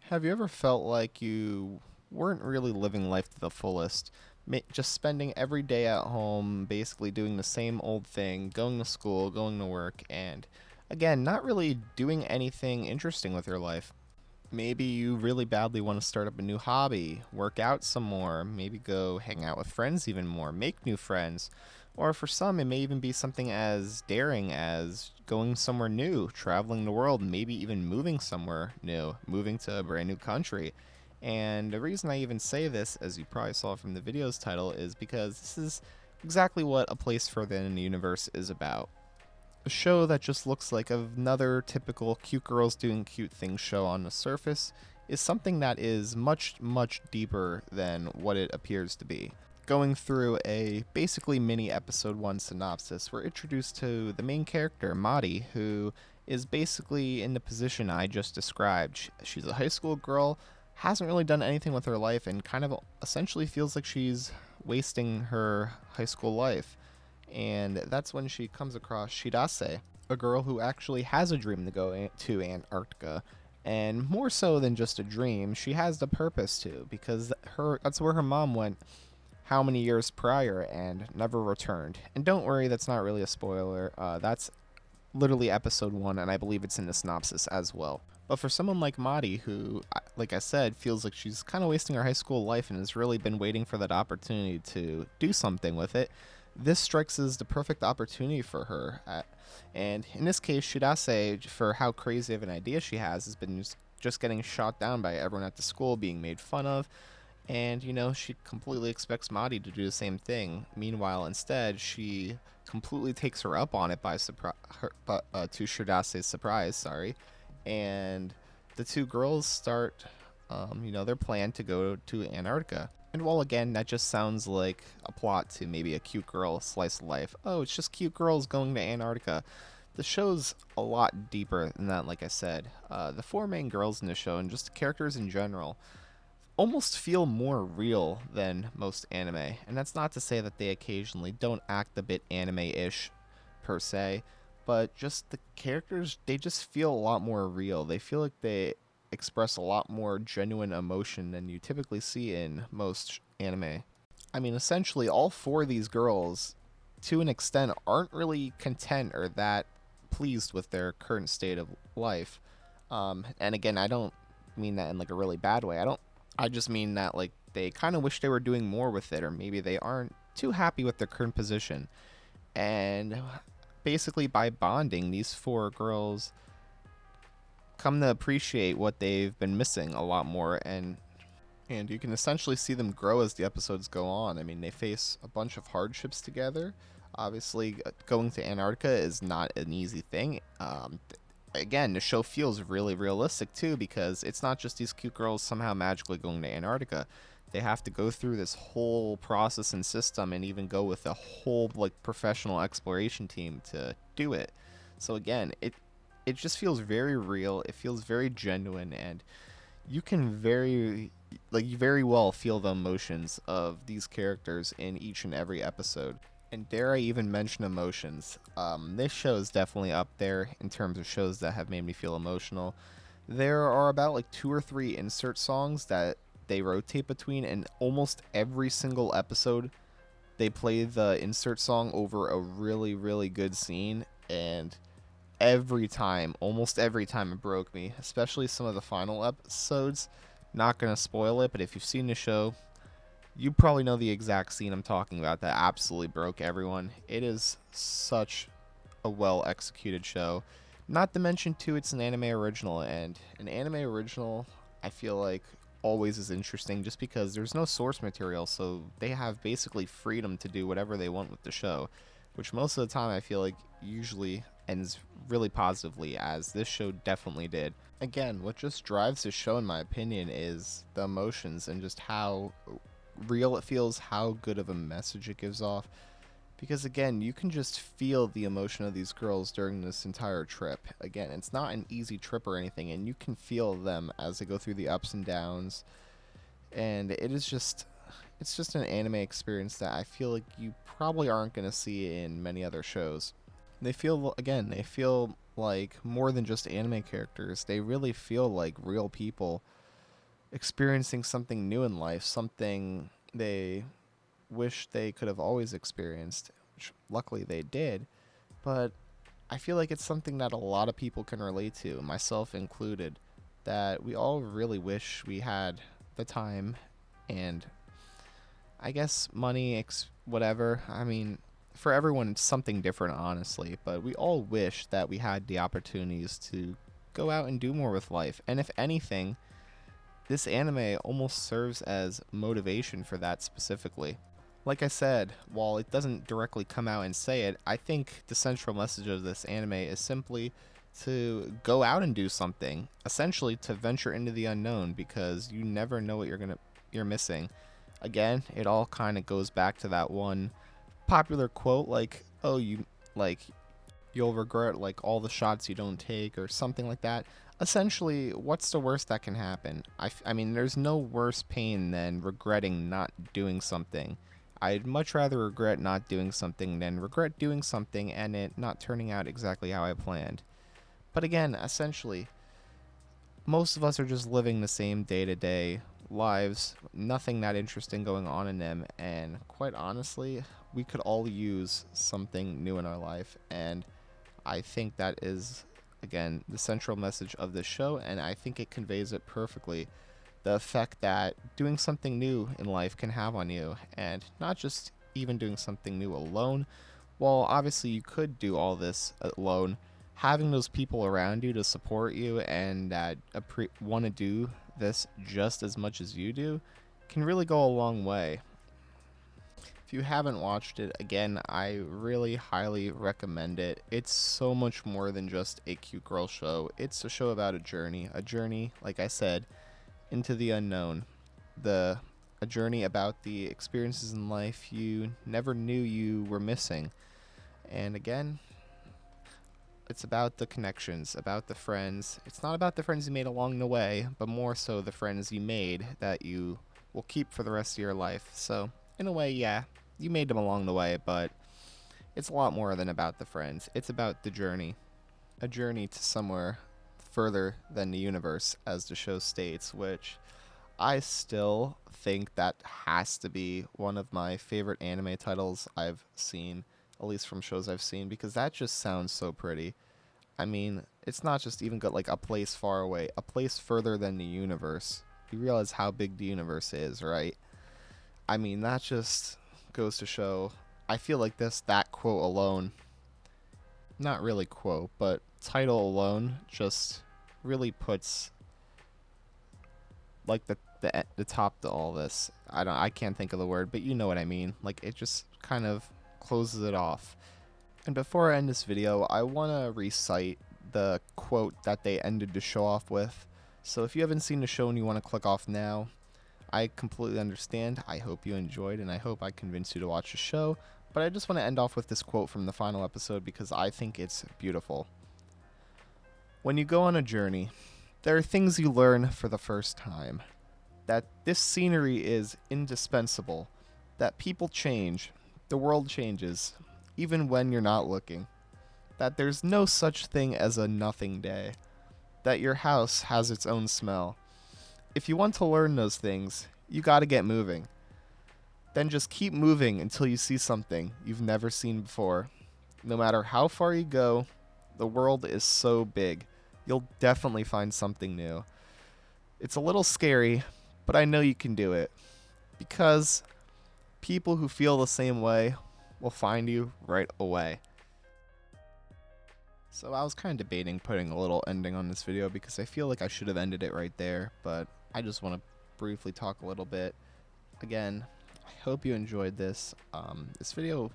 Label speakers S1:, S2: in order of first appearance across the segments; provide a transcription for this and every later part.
S1: Have you ever felt like you weren't really living life to the fullest? Just spending every day at home, basically doing the same old thing, going to school, going to work, and again, not really doing anything interesting with your life. Maybe you really badly want to start up a new hobby, work out some more, maybe go hang out with friends even more, make new friends. Or for some, it may even be something as daring as going somewhere new, traveling the world, maybe even moving somewhere new, moving to a brand new country. And the reason I even say this, as you probably saw from the video's title, is because this is exactly what A Place Further in the Universe is about. A show that just looks like another typical cute girls doing cute things show on the surface is something that is much, much deeper than what it appears to be. Going through a basically mini episode 1 synopsis, we're introduced to the main character, Madi, who is basically in the position I just described. She's a high school girl, hasn't really done anything with her life, and kind of essentially feels like she's wasting her high school life. And that's when she comes across Shirase, a girl who actually has a dream to go to Antarctica. And more so than just a dream, she has the purpose to, because that's where her mom went how many years prior and never returned. And don't worry, that's not really a spoiler. That's literally episode 1, and I believe it's in the synopsis as well. But for someone like Madi, who, like I said, feels like she's kind of wasting her high school life and has really been waiting for that opportunity to do something with it, this strikes as the perfect opportunity for her. And in this case, Shirase, for how crazy of an idea she has been just getting shot down by everyone at the school, being made fun of, and she completely expects Madi to do the same thing. Meanwhile, instead, she completely takes her up on it by surprise, to Shirdase's surprise. Sorry, and the two girls start, their plan to go to Antarctica. And while again, that just sounds like a plot to maybe a cute girl slice of life. Oh, it's just cute girls going to Antarctica. The show's a lot deeper than that, like I said. The four main girls in the show, and just the characters in general, almost feel more real than most anime. And that's not to say that they occasionally don't act a bit anime-ish per se, but just the characters, they just feel a lot more real. They feel like they express a lot more genuine emotion than you typically see in most anime. I mean, essentially, all four of these girls, to an extent, aren't really content or that pleased with their current state of life. And again, I don't mean that in like a really bad way. I just mean that like they kind of wish they were doing more with it, or maybe they aren't too happy with their current position. And basically, by bonding, these four girls come to appreciate what they've been missing a lot more, and you can essentially see them grow as the episodes go on. I mean, they face a bunch of hardships together. Obviously, going to Antarctica is not an easy thing. Again, the show feels really realistic too, because it's not just these cute girls somehow magically going to Antarctica. They have to go through this whole process and system, and even go with a whole like professional exploration team to do it. So again, it just feels very real. It feels very genuine, and you can very well feel the emotions of these characters in each and every episode. And dare I even mention emotions? This show is definitely up there in terms of shows that have made me feel emotional. There are about like 2 or 3 insert songs that they rotate between, and almost every single episode they play the insert song over a really, really good scene. And almost every time, it broke me, especially some of the final episodes. Not gonna spoil it, but if you've seen the show, you probably know the exact scene I'm talking about that absolutely broke everyone. It is such a well executed show. Not to mention, too, it's an anime original, and an anime original, I feel like, always is interesting just because there's no source material, so they have basically freedom to do whatever they want with the show, which most of the time I feel like usually ends really positively, as this show definitely did. Again, what just drives this show, in my opinion, is the emotions and just how real it feels, how good of a message it gives off. Because again, you can just feel the emotion of these girls during this entire trip. Again, it's not an easy trip or anything, and you can feel them as they go through the ups and downs. And it's just an anime experience that I feel like you probably aren't going to see in many other shows. They feel like more than just anime characters. They really feel like real people experiencing something new in life, something they wish they could have always experienced, which luckily they did. But I feel like it's something that a lot of people can relate to, myself included, that we all really wish we had the time and I guess money, whatever. I mean, for everyone, it's something different, honestly, but we all wish that we had the opportunities to go out and do more with life. And if anything, this anime almost serves as motivation for that specifically. Like I said, while it doesn't directly come out and say it, I think the central message of this anime is simply to go out and do something, essentially to venture into the unknown because you never know what you're missing. Again, it all kind of goes back to that one popular quote like, "Oh, like you'll regret like all the shots you don't take," or something like that. Essentially, what's the worst that can happen? I mean, there's no worse pain than regretting not doing something. I'd much rather regret not doing something than regret doing something and it not turning out exactly how I planned. But again, essentially, most of us are just living the same day-to-day lives, nothing that interesting going on in them, and quite honestly, we could all use something new in our life, and I think that is, again, the central message of this show, and I think it conveys it perfectly. The effect that doing something new in life can have on you, and not just even doing something new alone. While obviously you could do all this alone, having those people around you to support you and that want to do this just as much as you do can really go a long way. If you haven't watched it, again, I really highly recommend it. It's so much more than just a cute girl show. It's a show about a journey, like I said, into the unknown. A journey about the experiences in life you never knew you were missing. And again, it's about the connections, about the friends. It's not about the friends you made along the way, but more so the friends you made that you will keep for the rest of your life. So, in a way, yeah, you made them along the way, but it's a lot more than about the friends. It's about the journey. A journey to somewhere further than the universe, as the show states, which I still think that has to be one of my favorite anime titles I've seen, at least from shows I've seen, because that just sounds so pretty. I mean, it's not just even got like a place far away, a place further than the universe. You realize how big the universe is, right? I mean, that just goes to show. I feel like that quote alone, not really quote, but title alone just really puts like the top to all this. I can't think of the word, but you know what I mean. Like it just kind of closes it off. And before I end this video, I want to recite the quote that they ended the show off with. So if you haven't seen the show and you want to click off now, I completely understand. I hope you enjoyed and I hope I convinced you to watch the show. But I just want to end off with this quote from the final episode because I think it's beautiful. When you go on a journey, there are things you learn for the first time. That this scenery is indispensable. That people change. The world changes. Even when you're not looking. That there's no such thing as a nothing day. That your house has its own smell. If you want to learn those things, you gotta get moving. Then just keep moving until you see something you've never seen before. No matter how far you go, the world is so big. You'll definitely find something new. It's a little scary, but I know you can do it. Because people who feel the same way will find you right away. So I was kind of debating putting a little ending on this video because I feel like I should have ended it right there, but I just want to briefly talk a little bit. Again, I hope you enjoyed this. This video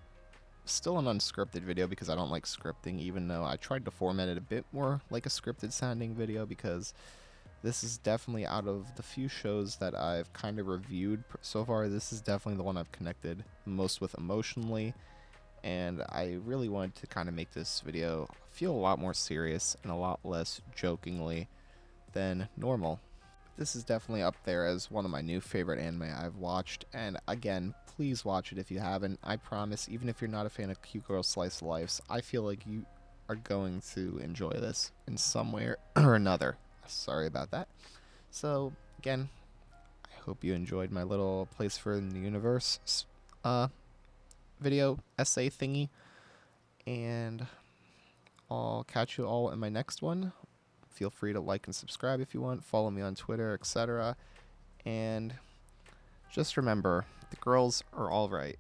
S1: is still an unscripted video because I don't like scripting, even though I tried to format it a bit more like a scripted sounding video because this is definitely, out of the few shows that I've kind of reviewed so far, this is definitely the one I've connected most with emotionally. And I really wanted to kind of make this video feel a lot more serious and a lot less jokingly than normal. This is definitely up there as one of my new favorite anime I've watched, and again, please watch it if you haven't. I promise, even if you're not a fan of cute girl slice of life, I feel like you are going to enjoy this in some way or another. Sorry about that. So, again, hope you enjoyed my little place for in the universe video essay thingy. And I'll catch you all in my next one. Feel free to like and subscribe if you want. Follow me on Twitter, etc. And just remember, the girls are all right.